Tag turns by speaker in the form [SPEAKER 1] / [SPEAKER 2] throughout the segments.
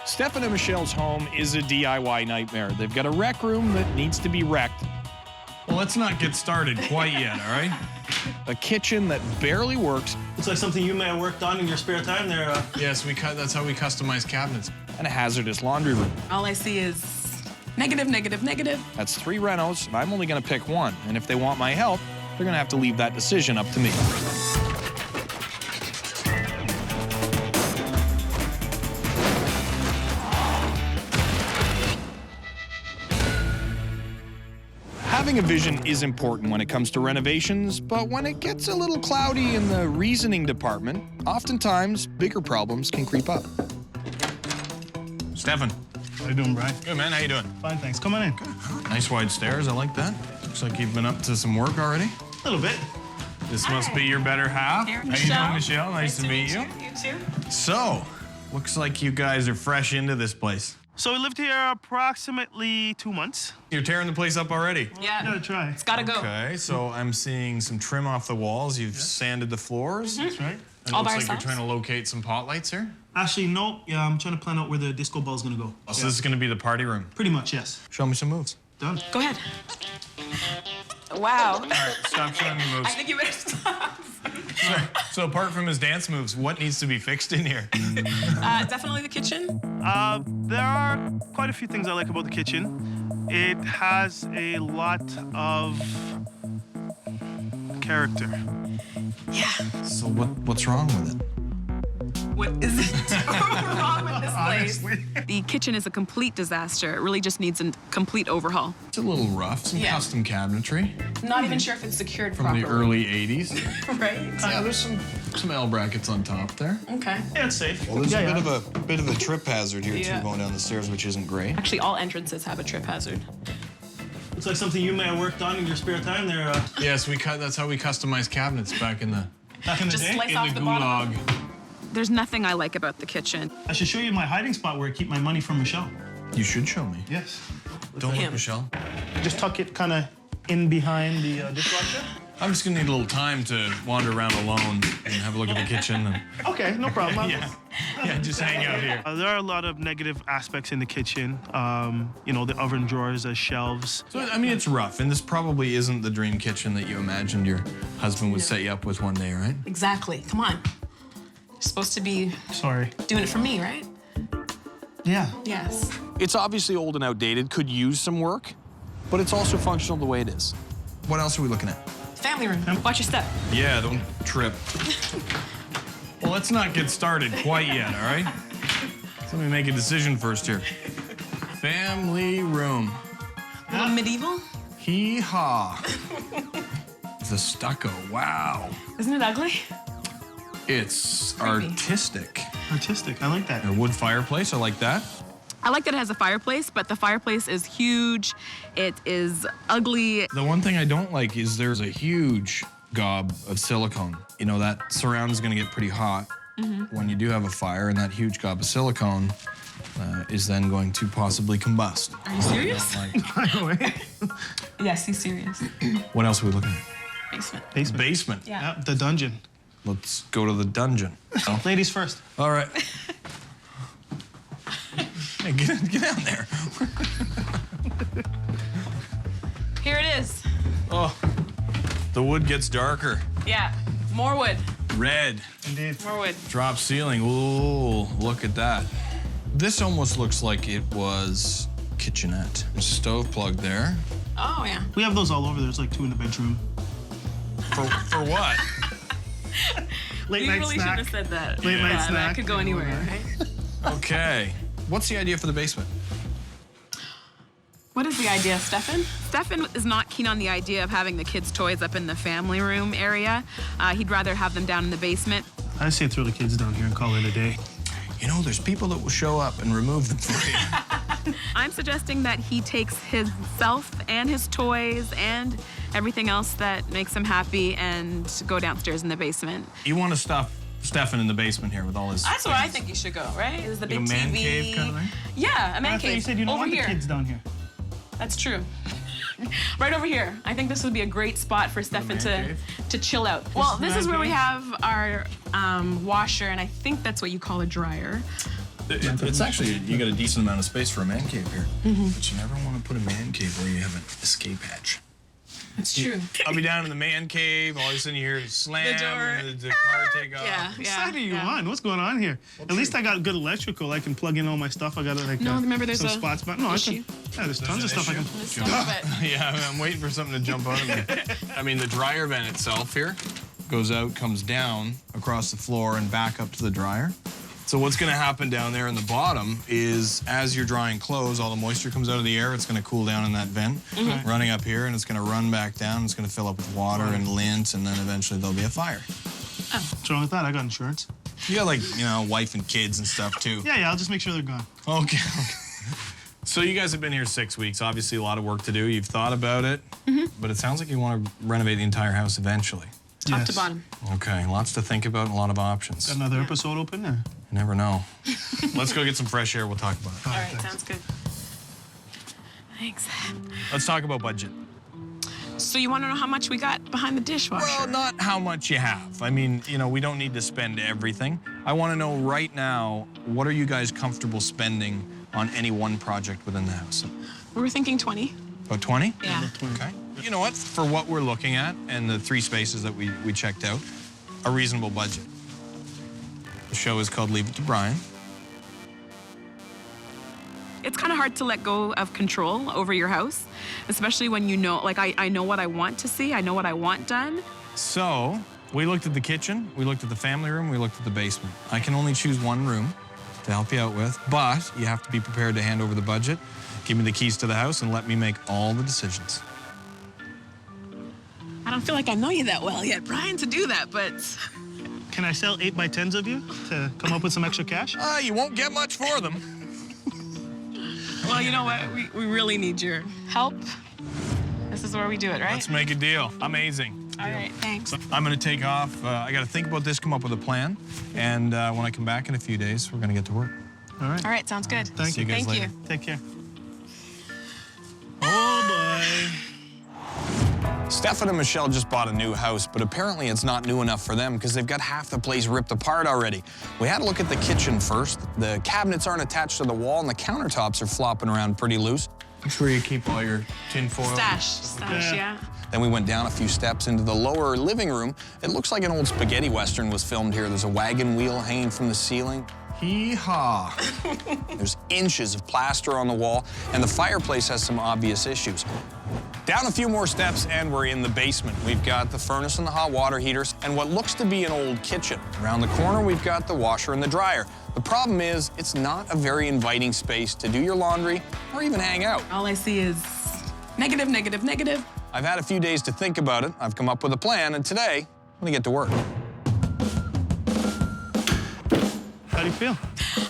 [SPEAKER 1] Stefan and Michelle's home is a DIY nightmare. They've got a rec room that needs to be wrecked,
[SPEAKER 2] Well, let's not get started quite yet, all right?
[SPEAKER 1] a kitchen that barely works,
[SPEAKER 3] Looks like something you may have worked on in your spare time there.
[SPEAKER 2] Yes, that's how we customize cabinets.
[SPEAKER 1] and a hazardous laundry room.
[SPEAKER 4] All I see is negative, negative, negative.
[SPEAKER 1] That's 3 renos, and I'm only going to pick one. And if they want my help, they're going to have to leave that decision up to me. Having a vision is important when it comes to renovations, but when it gets a little cloudy in the reasoning department, oftentimes bigger problems can creep up.
[SPEAKER 2] Stefan.
[SPEAKER 3] How you doing, Bryan?
[SPEAKER 2] Good, man. How you doing?
[SPEAKER 3] Fine, thanks. Come on in.
[SPEAKER 2] Nice wide stairs. I like that. Looks like you've been up to some work already.
[SPEAKER 3] A little bit.
[SPEAKER 2] This must be your better half.
[SPEAKER 4] Here,
[SPEAKER 2] How you doing, Michelle? Nice to meet you.
[SPEAKER 4] You too.
[SPEAKER 2] So, looks like you guys are fresh into this place.
[SPEAKER 3] So we lived here approximately 2 months.
[SPEAKER 2] You're tearing the place up already.
[SPEAKER 4] Yeah.
[SPEAKER 3] Gotta try.
[SPEAKER 4] It's gotta go.
[SPEAKER 2] Okay, so I'm seeing some trim off the walls. You've sanded the floors.
[SPEAKER 3] That's right.
[SPEAKER 2] And
[SPEAKER 4] All
[SPEAKER 2] it looks
[SPEAKER 4] by
[SPEAKER 2] like you're
[SPEAKER 4] ourselves?
[SPEAKER 2] trying to locate some pot lights here.
[SPEAKER 3] Actually, no. Yeah, I'm trying to plan out where the disco ball's gonna go.
[SPEAKER 2] So this is gonna be the party room.
[SPEAKER 3] Pretty much, yes.
[SPEAKER 2] Show me some moves.
[SPEAKER 3] Done.
[SPEAKER 4] Go ahead. Wow.
[SPEAKER 2] All right, stop showing me moves.
[SPEAKER 4] I think you better stop.
[SPEAKER 2] So apart from his dance moves, what needs to be fixed in here?
[SPEAKER 4] Definitely the kitchen.
[SPEAKER 3] There are quite a few things I like about the kitchen. It has a lot of character.
[SPEAKER 4] Yeah.
[SPEAKER 2] So what's wrong with it?
[SPEAKER 4] What is it wrong with this place?
[SPEAKER 3] Honestly.
[SPEAKER 4] The kitchen is a complete disaster. It really just needs a complete overhaul.
[SPEAKER 2] It's a little rough. Some
[SPEAKER 4] Yeah.
[SPEAKER 2] custom cabinetry
[SPEAKER 4] Not even sure if it's secured
[SPEAKER 2] from
[SPEAKER 4] properly.
[SPEAKER 2] the early 80s.
[SPEAKER 4] Right?
[SPEAKER 2] Yeah, there's some L brackets on top there.
[SPEAKER 4] Okay.
[SPEAKER 3] Yeah, it's safe.
[SPEAKER 5] Well, there's
[SPEAKER 3] yeah,
[SPEAKER 5] a bit of a trip hazard here
[SPEAKER 4] Yeah.
[SPEAKER 5] too, going down the stairs, which isn't great.
[SPEAKER 4] Actually, all entrances have a trip hazard.
[SPEAKER 3] Looks like something you may have worked on in your spare time there.
[SPEAKER 2] Yes, that's how we customize cabinets back in the
[SPEAKER 3] Back in the
[SPEAKER 4] Just
[SPEAKER 3] day.
[SPEAKER 4] slice
[SPEAKER 2] in
[SPEAKER 4] off
[SPEAKER 2] the
[SPEAKER 4] the bottom.
[SPEAKER 2] gulag.
[SPEAKER 4] There's nothing I like about the kitchen.
[SPEAKER 3] I should show you my hiding spot where I keep my money from Michelle.
[SPEAKER 2] You should show me.
[SPEAKER 3] Yes.
[SPEAKER 2] Don't look,
[SPEAKER 4] Him.
[SPEAKER 2] Michelle.
[SPEAKER 3] Just tuck it kind of in behind the dishwasher.
[SPEAKER 2] I'm just gonna need a little time to wander around alone and have a look at the kitchen. And,
[SPEAKER 3] Okay, no problem.
[SPEAKER 2] yeah, just hang out here.
[SPEAKER 3] There are a lot of negative aspects in the kitchen. You know, the oven drawers as shelves.
[SPEAKER 2] So, I mean, it's rough, and this probably isn't the dream kitchen that you imagined your husband would set you up with one day, right?
[SPEAKER 4] Exactly. Come on. You're supposed to be
[SPEAKER 3] Sorry.
[SPEAKER 4] doing it for me, right?
[SPEAKER 3] Yeah.
[SPEAKER 4] Yes.
[SPEAKER 1] It's obviously old and outdated, could use some work, but it's also functional the way it is.
[SPEAKER 2] What else are we looking at?
[SPEAKER 4] Family room. Watch your step.
[SPEAKER 2] Yeah, don't trip. Well, let's not get started quite yet, all right? Let me make a decision first here. Family room.
[SPEAKER 4] A little medieval.
[SPEAKER 2] Hee-haw. The stucco, wow.
[SPEAKER 4] Isn't it ugly?
[SPEAKER 2] It's
[SPEAKER 4] Creepy.
[SPEAKER 2] artistic.
[SPEAKER 3] Artistic. I like that.
[SPEAKER 2] A wood fireplace, I like that.
[SPEAKER 4] I like that it has a fireplace, but the fireplace is huge. It is ugly.
[SPEAKER 2] The one thing I don't like is there's a huge gob of silicone. You know, that surround is gonna get pretty hot when you do have a fire, and that huge gob of silicone is then going to possibly combust.
[SPEAKER 4] Are you serious?
[SPEAKER 3] By the way.
[SPEAKER 4] Yes, he's serious.
[SPEAKER 2] What else are we looking at?
[SPEAKER 4] Basement.
[SPEAKER 2] Basement.
[SPEAKER 4] Yeah.
[SPEAKER 3] Yep, the dungeon.
[SPEAKER 2] Let's go to the dungeon.
[SPEAKER 3] Ladies first.
[SPEAKER 2] All right. Hey, get down there.
[SPEAKER 4] Here it is.
[SPEAKER 2] Oh, the wood gets darker.
[SPEAKER 4] Yeah. More wood.
[SPEAKER 2] Red.
[SPEAKER 3] Indeed.
[SPEAKER 4] More wood.
[SPEAKER 2] Drop ceiling. Ooh, look at that. This almost looks like it was kitchenette. There's a stove plug there.
[SPEAKER 4] Oh, yeah.
[SPEAKER 3] We have those all over. There's like 2 in the bedroom.
[SPEAKER 2] For what?
[SPEAKER 3] Late
[SPEAKER 4] You
[SPEAKER 3] night
[SPEAKER 4] really
[SPEAKER 3] snack.
[SPEAKER 4] should have said that.
[SPEAKER 3] Late night
[SPEAKER 4] That
[SPEAKER 3] snack.
[SPEAKER 4] could go anywhere, right?
[SPEAKER 2] Okay. What's the idea for the basement?
[SPEAKER 4] What is the idea, Stefan? Stefan is not keen on the idea of having the kids' toys up in the family room area. He'd rather have them down in the basement.
[SPEAKER 3] I say throw the kids down here and call it a day.
[SPEAKER 2] You know, there's people that will show up and remove them for you.
[SPEAKER 4] I'm suggesting that he takes himself and his toys and everything else that makes him happy and go downstairs in the basement.
[SPEAKER 2] You want to stuff Stefan in the basement here with all his
[SPEAKER 4] That's where I think you should go, right? Is the
[SPEAKER 2] Like a
[SPEAKER 4] big
[SPEAKER 2] man
[SPEAKER 4] TV.
[SPEAKER 2] cave kind of thing?
[SPEAKER 4] Yeah, a man
[SPEAKER 3] I thought
[SPEAKER 4] cave.
[SPEAKER 3] you said you don't
[SPEAKER 4] over
[SPEAKER 3] want
[SPEAKER 4] here.
[SPEAKER 3] the kids down here.
[SPEAKER 4] That's true. Right over here. I think this would be a great spot for Stefan
[SPEAKER 2] man
[SPEAKER 4] to chill out. Well, this
[SPEAKER 3] man
[SPEAKER 4] is where we
[SPEAKER 3] cave?
[SPEAKER 4] have our washer, and I think that's what you call a dryer.
[SPEAKER 2] It's actually, you got a decent amount of space for a man cave here. But you never want to put a man cave where you have an escape hatch.
[SPEAKER 4] It's true.
[SPEAKER 2] I'll be down in the man cave, all of a sudden you hear a slam,
[SPEAKER 4] The door.
[SPEAKER 2] and the car take off.
[SPEAKER 4] Yeah,
[SPEAKER 3] What side are you on? What's going on here? At least I got good electrical. I can plug in all my stuff. I got like
[SPEAKER 4] No, remember there's
[SPEAKER 3] some
[SPEAKER 4] a
[SPEAKER 3] spots, but no, I
[SPEAKER 4] issue.
[SPEAKER 3] can. Yeah, there's tons of stuff I can.
[SPEAKER 2] Yeah, I'm waiting for something to jump out of me. I mean, the dryer vent itself here goes out, comes down across the floor and back up to the dryer. So what's going to happen down there in the bottom is as you're drying clothes, all the moisture comes out of the air. It's going to cool down in that vent, running up here, and it's going to run back down. It's going to fill up with water and lint, and then eventually there'll be a fire.
[SPEAKER 3] What's wrong with that? I got insurance.
[SPEAKER 2] You got, like, you know, wife and kids and stuff, too.
[SPEAKER 3] Yeah, I'll just make sure they're gone.
[SPEAKER 2] Okay. So you guys have been here 6 weeks. Obviously, a lot of work to do. You've thought about it, but it sounds like you want to renovate the entire house eventually.
[SPEAKER 4] Top
[SPEAKER 3] Yes.
[SPEAKER 4] to bottom.
[SPEAKER 2] Okay, lots to think about and a lot of options.
[SPEAKER 3] Got another episode open there.
[SPEAKER 2] You never know. Let's go get some fresh air. We'll talk about it.
[SPEAKER 4] All right, sounds good. Thanks.
[SPEAKER 2] Let's talk about budget.
[SPEAKER 4] So you want to know how much we got behind the dishwasher?
[SPEAKER 2] Well, not how much you have. I mean, you know, we don't need to spend everything. I want to know right now, what are you guys comfortable spending on any one project within the house?
[SPEAKER 4] We were thinking 20.
[SPEAKER 2] About 20?
[SPEAKER 4] Yeah.
[SPEAKER 2] Okay. You know what? For what we're looking at and the 3 spaces that we checked out, a reasonable budget. The show is called Leave It to Bryan.
[SPEAKER 4] It's kind of hard to let go of control over your house, especially when you know, like I know what I want to see, I know what I want done.
[SPEAKER 2] So we looked at the kitchen, we looked at the family room, we looked at the basement. I can only choose one room to help you out with, but you have to be prepared to hand over the budget, give me the keys to the house, and let me make all the decisions.
[SPEAKER 4] I don't feel like I know you that well yet, Bryan, to do that, but
[SPEAKER 3] Can I sell 8x10s of you to come up with some extra cash?
[SPEAKER 2] You won't get much for them.
[SPEAKER 4] well, you know what? We really need your help. This is where we do it, right?
[SPEAKER 2] Let's make a deal. Amazing.
[SPEAKER 4] All right, thanks.
[SPEAKER 2] I'm gonna take off. I gotta think about this, come up with a plan, and when I come back in a few days, we're gonna get to work.
[SPEAKER 3] All right.
[SPEAKER 4] All right, sounds good.
[SPEAKER 3] Thank
[SPEAKER 2] See you guys
[SPEAKER 4] Thank
[SPEAKER 2] later.
[SPEAKER 4] you.
[SPEAKER 3] Take care. Oh, boy.
[SPEAKER 1] Stefan and Michelle just bought a new house, but apparently it's not new enough for them because they've got half the place ripped apart already. We had to look at the kitchen first. The cabinets aren't attached to the wall, and the countertops are flopping around pretty loose.
[SPEAKER 2] That's where you keep all your tin foil.
[SPEAKER 4] Stash, yeah.
[SPEAKER 1] Then we went down a few steps into the lower living room. It looks like an old spaghetti western was filmed here. There's a wagon wheel hanging from the ceiling.
[SPEAKER 2] Hee-haw.
[SPEAKER 1] There's inches of plaster on the wall, and the fireplace has some obvious issues. Down a few more steps, and we're in the basement. We've got the furnace and the hot water heaters, and what looks to be an old kitchen. Around the corner, we've got the washer and the dryer. The problem is, it's not a very inviting space to do your laundry or even hang out.
[SPEAKER 4] All I see is negative, negative, negative.
[SPEAKER 1] I've had a few days to think about it. I've come up with a plan, and today, I'm gonna get to work.
[SPEAKER 3] How do you feel?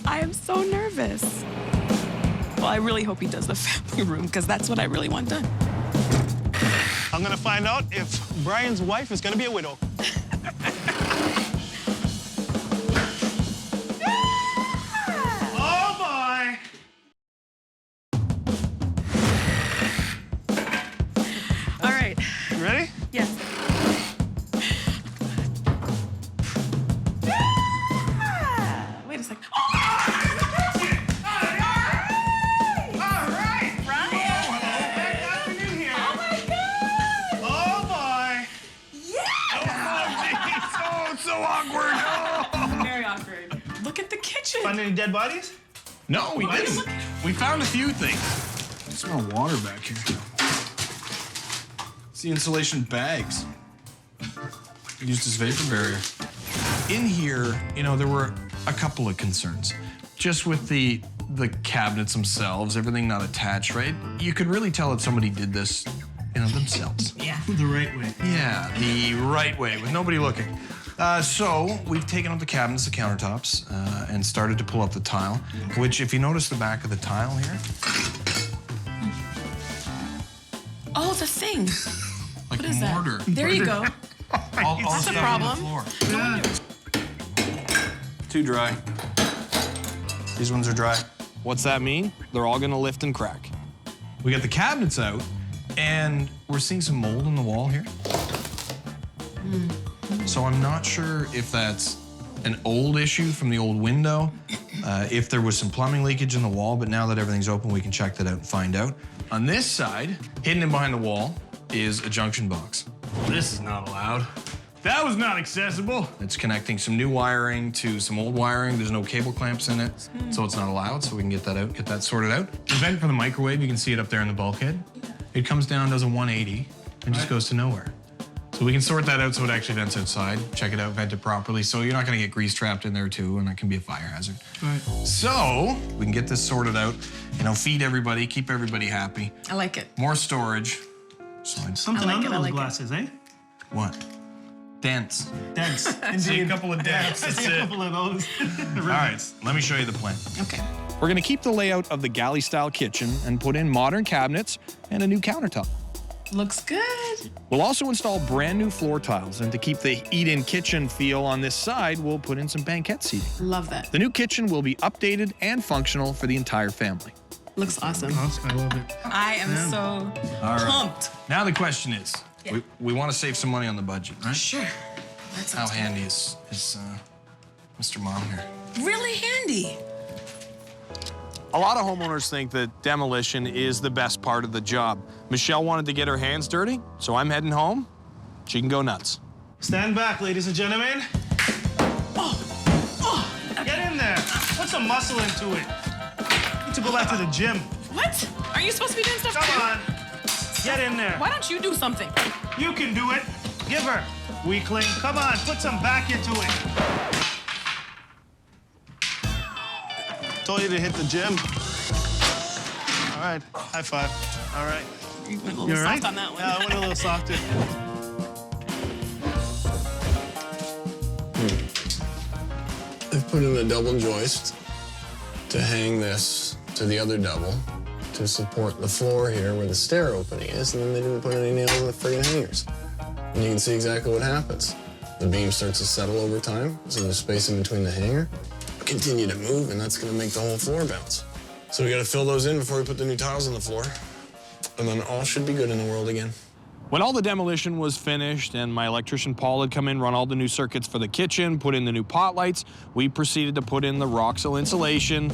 [SPEAKER 4] I am so nervous. Well, I really hope he does the family room, because that's what I really want done.
[SPEAKER 3] I'm gonna find out if Bryan's wife is gonna be a widow. Oh, boy.
[SPEAKER 4] All right.
[SPEAKER 3] You ready?
[SPEAKER 4] Yes. Wait a second.
[SPEAKER 2] So awkward.
[SPEAKER 4] Very awkward. Look at the kitchen.
[SPEAKER 3] Find any dead bodies?
[SPEAKER 2] No, we didn't. We found a few things. I smell water back here. It's the insulation bags. Used as vapor barrier. In here, you know, there were a couple of concerns. Just with the cabinets themselves, everything not attached, right? You could really tell that somebody did this, you know, themselves.
[SPEAKER 4] Yeah.
[SPEAKER 3] The right way.
[SPEAKER 2] Yeah, the right way, with nobody looking. So we've taken out the cabinets, the countertops, and started to pull up the tile, which if you notice the back of the tile here,
[SPEAKER 4] Oh, the thing.
[SPEAKER 2] like
[SPEAKER 4] What is
[SPEAKER 2] mortar.
[SPEAKER 4] that? There you go.
[SPEAKER 2] All
[SPEAKER 4] That's a
[SPEAKER 2] stuff on the
[SPEAKER 4] problem.
[SPEAKER 2] floor. Too dry. These ones are dry.
[SPEAKER 1] What's that mean? They're all gonna lift and crack.
[SPEAKER 2] We got the cabinets out, and we're seeing some mold in the wall here. So I'm not sure if that's an old issue from the old window, if there was some plumbing leakage in the wall, but now that everything's open, we can check that out and find out. On this side, hidden in behind the wall, is a junction box.
[SPEAKER 3] This is not allowed. That was not accessible.
[SPEAKER 2] It's connecting some new wiring to some old wiring. There's no cable clamps in it, so it's not allowed, so we can get that out, get that sorted out. The vent for the microwave, you can see it up there in the bulkhead. It comes down, does a 180, and just goes to nowhere. So we can sort that out so it actually vents outside, check it out, vent it properly, so you're not gonna get grease trapped in there too, and that can be a fire hazard.
[SPEAKER 3] Right.
[SPEAKER 2] So we can get this sorted out, you know, feed everybody, keep everybody happy.
[SPEAKER 4] I like it.
[SPEAKER 2] More storage. Slides.
[SPEAKER 3] Something
[SPEAKER 4] I like
[SPEAKER 3] under
[SPEAKER 4] it, I
[SPEAKER 3] those
[SPEAKER 4] like it.
[SPEAKER 3] glasses, eh?
[SPEAKER 2] What? Dents.
[SPEAKER 3] Dents.
[SPEAKER 2] See a couple of dents,
[SPEAKER 3] I
[SPEAKER 2] that's
[SPEAKER 3] see a
[SPEAKER 2] it.
[SPEAKER 3] couple of those.
[SPEAKER 2] All right, let me show you the plan.
[SPEAKER 4] Okay.
[SPEAKER 1] We're gonna keep the layout of the galley-style kitchen and put in modern cabinets and a new countertop.
[SPEAKER 4] Looks good.
[SPEAKER 1] We'll also install brand new floor tiles, and to keep the eat-in kitchen feel on this side, we'll put in some banquette seating.
[SPEAKER 4] Love that.
[SPEAKER 1] The new kitchen will be updated and functional for the entire family.
[SPEAKER 4] Looks awesome.
[SPEAKER 3] I love it.
[SPEAKER 4] I am so
[SPEAKER 2] All right.
[SPEAKER 4] pumped.
[SPEAKER 2] Now the question is, we want to save some money on the budget, right?
[SPEAKER 4] Sure. That
[SPEAKER 2] How
[SPEAKER 4] sounds
[SPEAKER 2] handy is Mr. Mom here?
[SPEAKER 4] really handy.
[SPEAKER 1] A lot of homeowners think that demolition is the best part of the job. Michelle wanted to get her hands dirty, so I'm heading home. She can go nuts.
[SPEAKER 3] Stand back, ladies and gentlemen. Get in there. Put some muscle into it. Need to go back to the gym.
[SPEAKER 4] What? Are you supposed to be doing stuff
[SPEAKER 3] Come
[SPEAKER 4] too?
[SPEAKER 3] on. Get in there.
[SPEAKER 4] Why don't you do something?
[SPEAKER 3] You can do it. Give her. Weakling. Come on, put some back into it. Told you to hit the gym. All right, high five. All right.
[SPEAKER 4] You went a little
[SPEAKER 3] You all
[SPEAKER 4] soft
[SPEAKER 3] right?
[SPEAKER 4] on that one.
[SPEAKER 3] Yeah, I went a little softer.
[SPEAKER 6] I've put in a double joist to hang this to the other double to support the floor here where the stair opening is, and then they didn't put any nails in the friggin' hangers. And you can see exactly what happens. The beam starts to settle over time, so there's space in between the hanger. Continue to move, and that's gonna make the whole floor bounce. So we gotta fill those in before we put the new tiles on the floor, and then all should be good in the world again.
[SPEAKER 1] When all the demolition was finished and my electrician Paul had come in, run all the new circuits for the kitchen, put in the new pot lights, we proceeded to put in the Roxel insulation.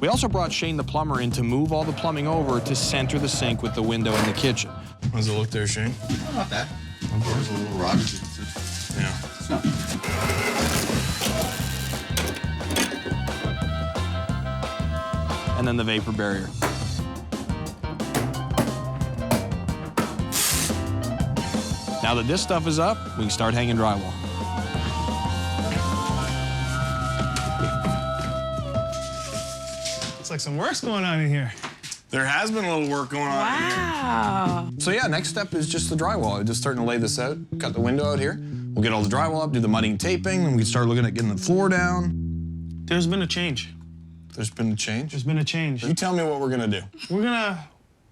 [SPEAKER 1] We also brought Shane the plumber in to move all the plumbing over to center the sink with the window in the kitchen.
[SPEAKER 6] How does it look there, Shane?
[SPEAKER 5] Not bad. There's a little rock.
[SPEAKER 6] Yeah.
[SPEAKER 1] And then the vapor barrier. Now that this stuff is up, we can start hanging drywall.
[SPEAKER 3] Looks like some work's going on in here.
[SPEAKER 6] There has been a little work going on here.
[SPEAKER 4] Wow.
[SPEAKER 1] So yeah, next step is just the drywall. I'm just starting to lay this out, cut the window out here. We'll get all the drywall up, do the mudding taping, and we can start looking at getting the floor down.
[SPEAKER 3] There's been a change.
[SPEAKER 6] There's been a change.
[SPEAKER 3] There's been a change.
[SPEAKER 6] You tell me what we're gonna do.
[SPEAKER 3] We're gonna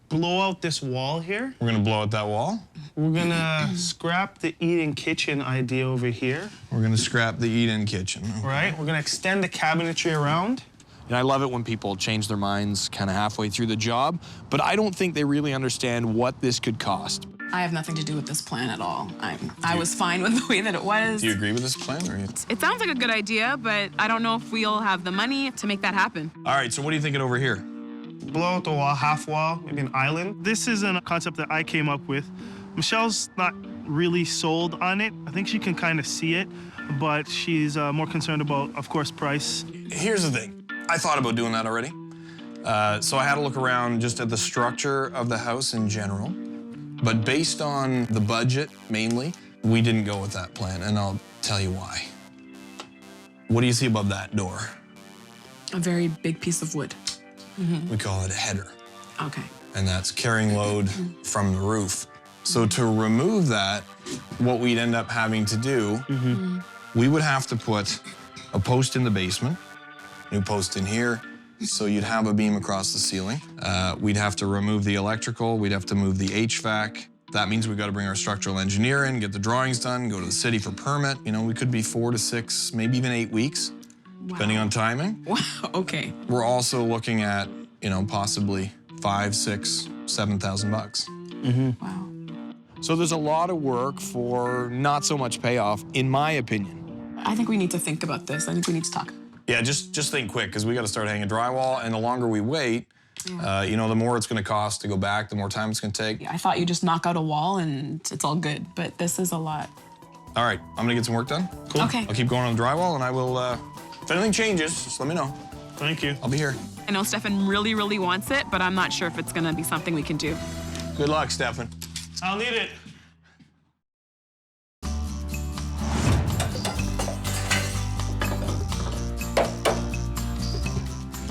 [SPEAKER 3] blow out this wall here.
[SPEAKER 6] We're gonna blow out that wall.
[SPEAKER 3] We're gonna scrap the eat-in kitchen idea over here,
[SPEAKER 6] We're gonna scrap the eat-in kitchen.
[SPEAKER 3] right? We're gonna extend the cabinetry around.
[SPEAKER 1] And I love it when people change their minds kind of halfway through the job, but I don't think they really understand what this could cost.
[SPEAKER 7] I have nothing to do with this plan at all. I was fine with the way that it was.
[SPEAKER 6] Do you agree with this plan, or you?
[SPEAKER 4] It sounds like a good idea, but I don't know if we'll have the money to make that happen.
[SPEAKER 1] All right, so what are you thinking over here?
[SPEAKER 3] Blow out the wall, half wall, maybe an island. This isn't a concept that I came up with. Michelle's not really sold on it. I think she can kind of see it, but she's more concerned about, of course, price.
[SPEAKER 1] Here's the thing. I thought about doing that already. So I had to look around just at the structure of the house in general. But based on the budget, mainly, we didn't go with that plan, and I'll tell you why. What do you see above that door?
[SPEAKER 7] A very big piece of wood.
[SPEAKER 1] We call it a header,
[SPEAKER 7] Okay.
[SPEAKER 1] and that's carrying load from the roof. So to remove that, what we'd end up having to do, we would have to put a post in the basement, new post in here, so you'd have a beam across the ceiling. We'd have to remove the electrical, we'd have to move the HVAC. That means we've got to bring our structural engineer in, get the drawings done, go to the city for permit. You know, we could be 4 to 6, maybe even 8 weeks, depending on timing.
[SPEAKER 7] Wow. Okay.
[SPEAKER 1] We're also looking at, you know, possibly $5,000, $6,000, $7,000 bucks.
[SPEAKER 7] Wow.
[SPEAKER 2] So there's a lot of work for not so much payoff, in my opinion.
[SPEAKER 7] I think we need to think about this. I think we need to talk.
[SPEAKER 1] Yeah, just think quick, because we got to start hanging drywall, and the longer we wait, you know, the more it's going to cost to go back, the more time it's going to take.
[SPEAKER 7] I thought you just knock out a wall and it's all good, but this is a lot.
[SPEAKER 1] All right, I'm going to get some work done.
[SPEAKER 3] Cool.
[SPEAKER 7] Okay.
[SPEAKER 1] I'll keep going on the drywall, and I will, if anything changes, just let me know.
[SPEAKER 3] Thank you.
[SPEAKER 1] I'll be here.
[SPEAKER 4] I know Stefan really, really wants it, but I'm not sure if it's gonna be something we can do.
[SPEAKER 1] Good luck, Stefan.
[SPEAKER 3] I'll need it.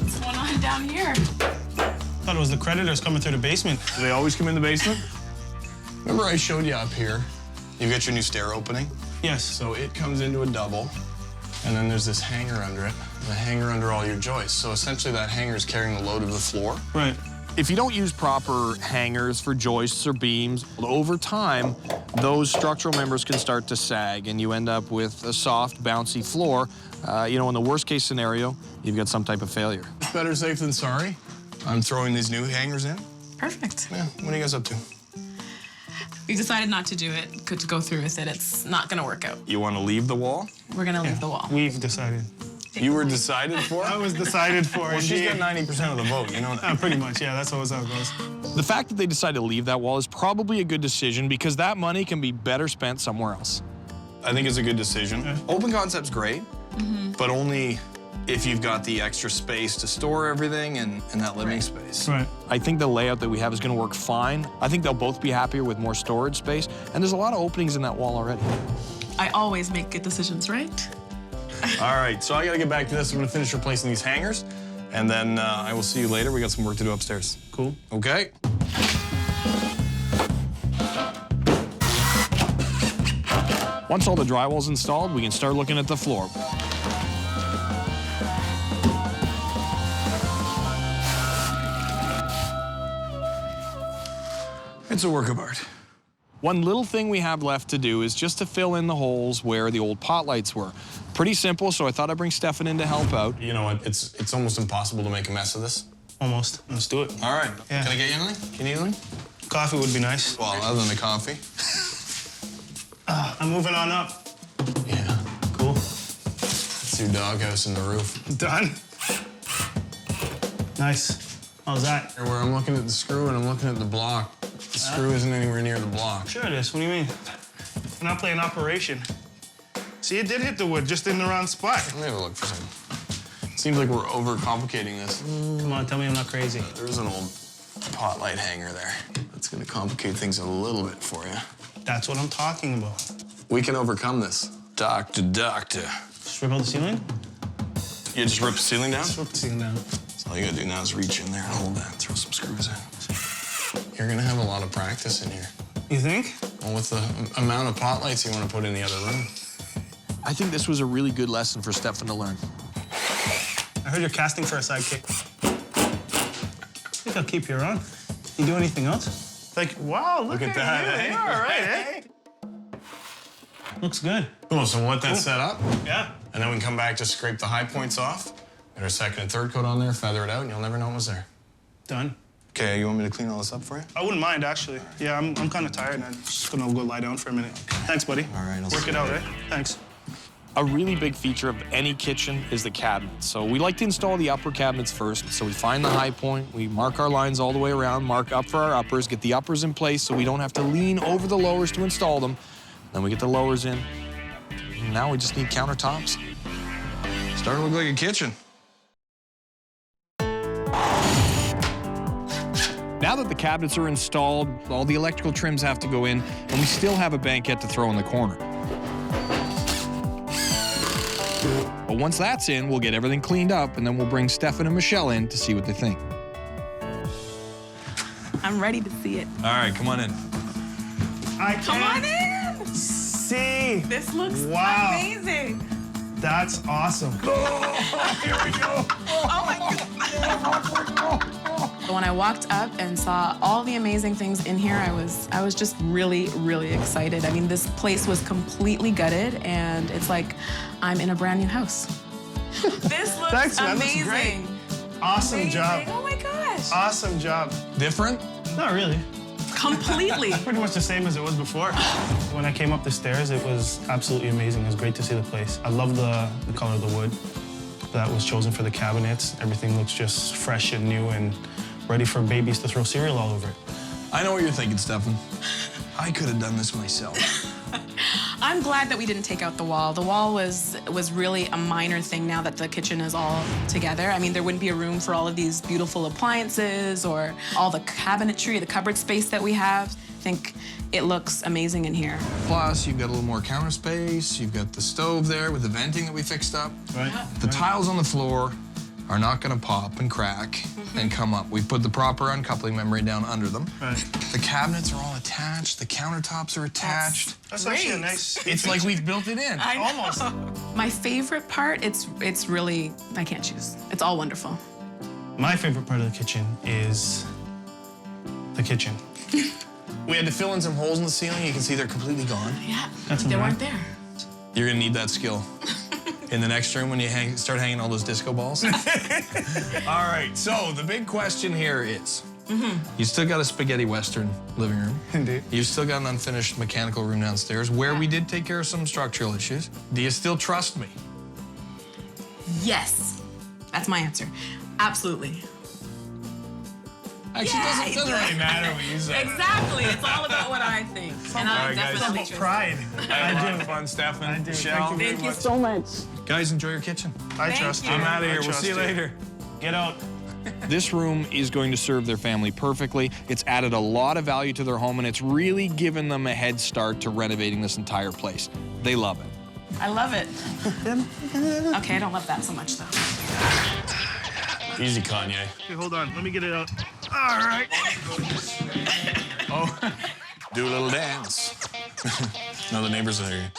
[SPEAKER 7] What's going on down here?
[SPEAKER 3] Thought it was the creditors coming through the basement.
[SPEAKER 1] Do they always come in the basement?
[SPEAKER 6] Remember I showed you up here?
[SPEAKER 1] You got your new stair opening?
[SPEAKER 3] Yes.
[SPEAKER 6] So it comes into a double, and then there's this hanger under it, and a hanger under all your joists. So essentially that hanger is carrying the load of the floor.
[SPEAKER 3] Right.
[SPEAKER 2] If you don't use proper hangers for joists or beams, over time, those structural members can start to sag, and you end up with a soft, bouncy floor. You know, in the worst case scenario, you've got some type of failure.
[SPEAKER 6] Better safe than sorry.
[SPEAKER 1] I'm throwing these new hangers in.
[SPEAKER 7] Perfect.
[SPEAKER 1] Yeah, what are you guys up to?
[SPEAKER 7] We decided not to do it, to go through with it. It's not gonna work out.
[SPEAKER 1] You want to leave the wall?
[SPEAKER 7] We're gonna leave the wall.
[SPEAKER 3] We've decided.
[SPEAKER 1] You were decided for
[SPEAKER 3] I
[SPEAKER 1] it?
[SPEAKER 3] was decided for
[SPEAKER 1] Well,
[SPEAKER 3] it.
[SPEAKER 1] she's got 90% of the vote, you know that.
[SPEAKER 3] Pretty much, yeah, that's always how it goes.
[SPEAKER 2] The fact that they decided to leave that wall is probably a good decision because that money can be better spent somewhere else.
[SPEAKER 1] I think it's a good decision.
[SPEAKER 3] Yeah.
[SPEAKER 1] Open concept's great, but only if you've got the extra space to store everything and that living space.
[SPEAKER 3] Right.
[SPEAKER 2] I think the layout that we have is going to work fine. I think they'll both be happier with more storage space, and there's a lot of openings in that wall already.
[SPEAKER 7] I always make good decisions, right?
[SPEAKER 1] All right, so I got to get back to this. I'm going to finish replacing these hangers, and then I will see you later. We got some work to do upstairs.
[SPEAKER 3] Cool.
[SPEAKER 1] Okay?
[SPEAKER 2] Once all the drywall's installed, we can start looking at the floor.
[SPEAKER 1] It's a work of art.
[SPEAKER 2] One little thing we have left to do is just to fill in the holes where the old pot lights were. Pretty simple, so I thought I'd bring Stefan in to help out.
[SPEAKER 1] You know what? It's almost impossible to make a mess of this.
[SPEAKER 3] Almost. Let's do it.
[SPEAKER 1] All right.
[SPEAKER 3] Yeah.
[SPEAKER 1] Can I get you anything? Can you need anything?
[SPEAKER 3] Coffee would be nice.
[SPEAKER 1] Well, other than the coffee.
[SPEAKER 3] I'm moving on up.
[SPEAKER 6] Yeah.
[SPEAKER 3] Cool.
[SPEAKER 6] It's your doghouse in the roof.
[SPEAKER 3] Done. Nice. How's that?
[SPEAKER 6] Where I'm looking at the screw and I'm looking at the block. The screw isn't anywhere near the block.
[SPEAKER 3] Sure it is. What do you mean? I'm not playing operation. See, it did hit the wood, just in the wrong spot.
[SPEAKER 6] Let me have a look for something. Seems like we're overcomplicating this.
[SPEAKER 3] Come on, tell me I'm not crazy.
[SPEAKER 6] There's an old pot light hanger there. That's gonna complicate things a little bit for you.
[SPEAKER 3] That's what I'm talking about.
[SPEAKER 6] We can overcome this.
[SPEAKER 1] Doctor.
[SPEAKER 3] Just rip out the ceiling?
[SPEAKER 1] You just rip the ceiling down?
[SPEAKER 3] Just rip the ceiling down.
[SPEAKER 1] So all you gotta do now is reach in there and hold that and throw some screws in.
[SPEAKER 6] You're gonna have a lot of practice in here.
[SPEAKER 3] You think?
[SPEAKER 6] Well, with the amount of pot lights you want to put in the other room.
[SPEAKER 2] I think this was a really good lesson for Stefan to learn.
[SPEAKER 3] I heard you're casting for a sidekick. I think I'll keep you around. You do anything else? Like, wow, look at
[SPEAKER 1] that,
[SPEAKER 3] you.
[SPEAKER 1] eh?
[SPEAKER 3] You're all right, eh? Looks good.
[SPEAKER 6] Cool, so we'll let that set up,
[SPEAKER 3] Yeah.
[SPEAKER 6] and then we can come back, just scrape the high points off, get our second and third coat on there, feather it out, and you'll never know it was there.
[SPEAKER 3] Done.
[SPEAKER 1] Okay, you want me to clean all this up for you?
[SPEAKER 3] I wouldn't mind, actually. Yeah, I'm kind of tired, and I'm just gonna go lie down for a minute. Thanks, buddy.
[SPEAKER 1] All right, I'll
[SPEAKER 3] Work
[SPEAKER 1] see
[SPEAKER 3] it
[SPEAKER 1] you
[SPEAKER 3] out,
[SPEAKER 1] later.
[SPEAKER 3] right? Thanks.
[SPEAKER 2] A really big feature of any kitchen is the cabinets. So we like to install the upper cabinets first. So we find the high point, we mark our lines all the way around, mark up for our uppers, get the uppers in place so we don't have to lean over the lowers to install them. Then we get the lowers in. And now we just need countertops.
[SPEAKER 1] Starting to look like a kitchen.
[SPEAKER 2] Now that the cabinets are installed, all the electrical trims have to go in, and we still have a banquette to throw in the corner. But once that's in, we'll get everything cleaned up, and then we'll bring Stefan and Michelle in to see what they think.
[SPEAKER 4] I'm ready to see it.
[SPEAKER 1] All right, come on in.
[SPEAKER 3] I
[SPEAKER 4] Come on
[SPEAKER 3] can't
[SPEAKER 4] in!
[SPEAKER 3] see.
[SPEAKER 4] This looks
[SPEAKER 3] Wow.
[SPEAKER 4] amazing.
[SPEAKER 3] That's awesome.
[SPEAKER 4] Oh my God.
[SPEAKER 7] When I walked up and saw all the amazing things in here, I was just really, really excited. I mean, this place was completely gutted, and it's like I'm in a brand new house.
[SPEAKER 4] This looks
[SPEAKER 3] Thanks, man. This is
[SPEAKER 4] amazing.
[SPEAKER 3] Awesome job.
[SPEAKER 4] Amazing. Oh my gosh.
[SPEAKER 3] Awesome job.
[SPEAKER 1] Different?
[SPEAKER 3] Not really.
[SPEAKER 7] Completely.
[SPEAKER 3] Pretty much the same as it was before. When I came up the stairs, it was absolutely amazing. It was great to see the place. I love the color of the wood that was chosen for the cabinets. Everything looks just fresh and new and ready for babies to throw cereal all over it.
[SPEAKER 1] I know what you're thinking, Stefan. I could have done this myself.
[SPEAKER 7] I'm glad that we didn't take out the wall. The wall was really a minor thing now that the kitchen is all together. I mean, there wouldn't be a room for all of these beautiful appliances or all the cabinetry, the cupboard space that we have. I think it looks amazing in here.
[SPEAKER 1] Plus, you've got a little more counter space. You've got the stove there with the venting that we fixed up.
[SPEAKER 3] Right.
[SPEAKER 1] The tiles on the floor are not gonna pop and crack and come up. We put the proper uncoupling membrane down under them.
[SPEAKER 3] Right.
[SPEAKER 1] The cabinets are all attached. The countertops are attached.
[SPEAKER 3] That's actually a nice...
[SPEAKER 1] It's like we've built it in.
[SPEAKER 3] Almost.
[SPEAKER 7] My favorite part, it's really, I can't choose. It's all wonderful.
[SPEAKER 3] My favorite part of the kitchen is the kitchen.
[SPEAKER 1] We had to fill in some holes in the ceiling. You can see they're completely gone.
[SPEAKER 7] Yeah,
[SPEAKER 3] That's
[SPEAKER 7] they
[SPEAKER 3] all right.
[SPEAKER 7] weren't there.
[SPEAKER 1] You're gonna need that skill in the next room when you start hanging all those disco balls. All right, so the big question here is, you still got a spaghetti western living room.
[SPEAKER 3] Indeed.
[SPEAKER 1] You've still got an unfinished mechanical room downstairs where we did take care of some structural issues. Do you still trust me?
[SPEAKER 7] Yes, that's my answer. Absolutely.
[SPEAKER 1] Actually, it doesn't really matter what you say.
[SPEAKER 7] Exactly. It's all about what I think. And I
[SPEAKER 1] right, guys.
[SPEAKER 7] definitely trust.
[SPEAKER 3] Pride.
[SPEAKER 1] I had a lot of fun, Stefan.
[SPEAKER 3] I do.
[SPEAKER 1] Michelle.
[SPEAKER 3] Thank you
[SPEAKER 7] Thank you
[SPEAKER 3] very
[SPEAKER 7] so much.
[SPEAKER 1] Guys, enjoy your kitchen.
[SPEAKER 3] I trust you.
[SPEAKER 1] I'm out of
[SPEAKER 3] I
[SPEAKER 1] here. We'll
[SPEAKER 3] trust
[SPEAKER 1] see you later.
[SPEAKER 3] Get out.
[SPEAKER 1] This room is going to serve their family perfectly. It's added a lot of value to their home, and it's really given them a head start to renovating this entire place. They love it.
[SPEAKER 7] I love it. Okay, I don't love that so much, though.
[SPEAKER 1] Easy, Kanye.
[SPEAKER 3] Okay, hold on. Let me get it out. All right.
[SPEAKER 1] Oh, do a little dance. No, the neighbors are here.